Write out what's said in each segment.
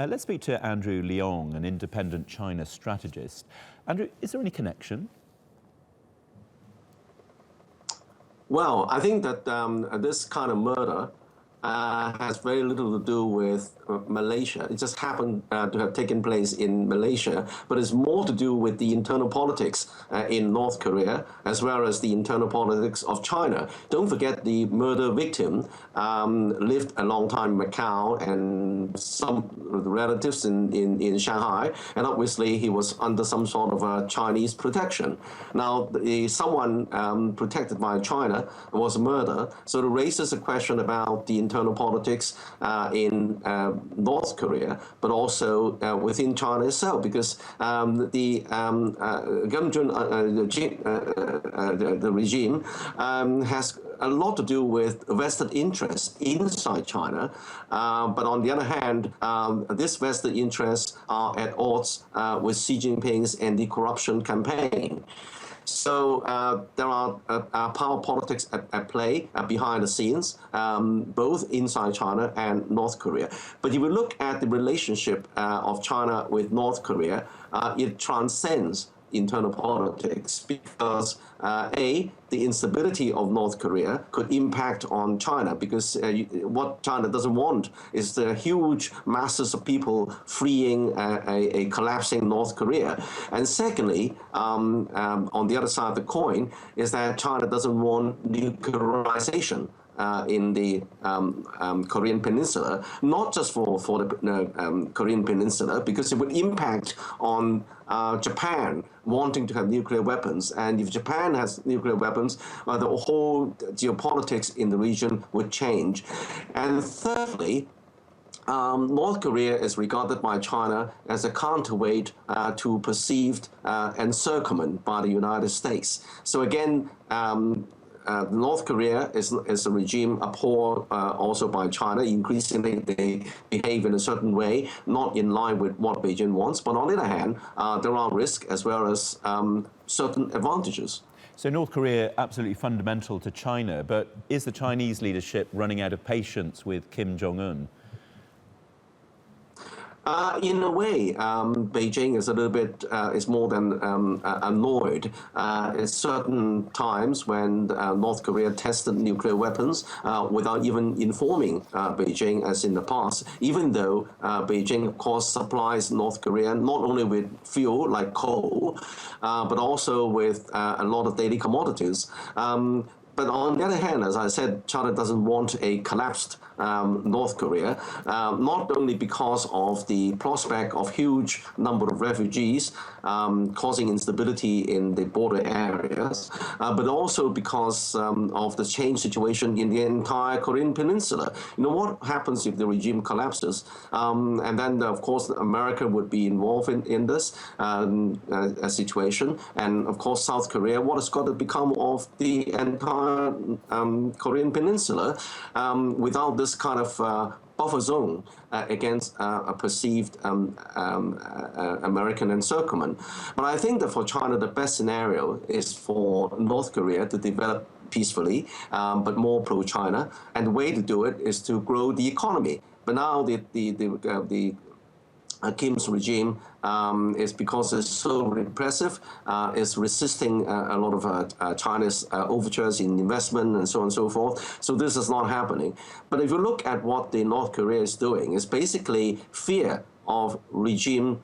Let's speak to Andrew Leung, an independent China strategist. Andrew, is there any connection? Well, I think that this kind of murder has very little to do with Malaysia. It just happened to have taken place in Malaysia, but it's more to do with the internal politics in North Korea, as well as the internal politics of China. Don't forget the murder victim lived a long time in Macau and some relatives in Shanghai, and obviously he was under some sort of Chinese protection. Now, someone protected by China was murdered, so it raises a question about the internal politics in North Korea, but also within China itself, because the regime has a lot to do with vested interests inside China, but on the other hand, these vested interests are at odds with Xi Jinping's anti-corruption campaign. So there are power politics at play behind the scenes, both inside China and North Korea. But if you look at the relationship of China with North Korea, it transcends internal politics because the instability of North Korea could impact on China, because what China doesn't want is the huge masses of people fleeing a collapsing North Korea. And secondly, on the other side of the coin, is that China doesn't want nuclearization in the Korean Peninsula, not just for the Korean Peninsula, because it would impact on Japan wanting to have nuclear weapons. And if Japan has nuclear weapons, the whole geopolitics in the region would change. And thirdly, North Korea is regarded by China as a counterweight to perceived encirclement by the United States. So again, North Korea is a regime abhorred also by China. Increasingly, they behave in a certain way, not in line with what Beijing wants. But on the other hand, there are risks as well as certain advantages. So North Korea, absolutely fundamental to China, but is the Chinese leadership running out of patience with Kim Jong-un? In a way, Beijing is a little bit, is more than annoyed. At certain times when North Korea tested nuclear weapons without even informing Beijing, as in the past, even though Beijing, of course, supplies North Korea not only with fuel like coal, but also with a lot of daily commodities. But on the other hand, as I said, China doesn't want a collapsed North Korea, not only because of the prospect of huge number of refugees causing instability in the border areas, but also because of the change situation in the entire Korean Peninsula. You know, what happens if the regime collapses? And then, of course, America would be involved in this situation. And, of course, South Korea, what has got to become of the entire Korean Peninsula without this kind of buffer zone against a perceived American encirclement. But I think that for China, the best scenario is for North Korea to develop peacefully, but more pro-China. And the way to do it is to grow the economy. But now the Kim's regime is, because it's so repressive, is resisting a lot of China's overtures in investment and so on and so forth. So this is not happening. But if you look at what the North Korea is doing, it's basically fear of regime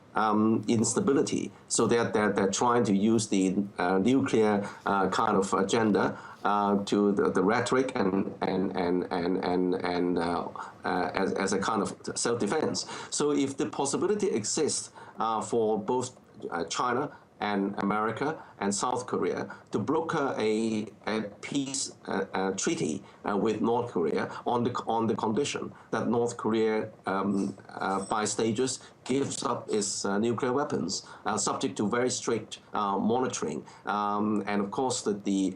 instability. So they're trying to use the nuclear kind of agenda to the rhetoric and as a kind of self-defense. So if the possibility exists for both China and America and South Korea to broker a peace treaty with North Korea on the condition that North Korea by stages gives up its nuclear weapons, subject to very strict monitoring, and of course that the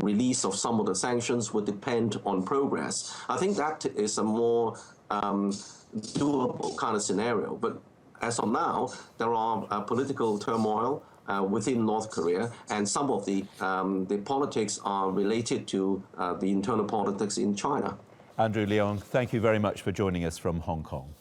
release of some of the sanctions would depend on progress. I think that is a more doable kind of scenario. But as of now, there are political turmoil within North Korea, and some of the politics are related to the internal politics in China. Andrew Leung, thank you very much for joining us from Hong Kong.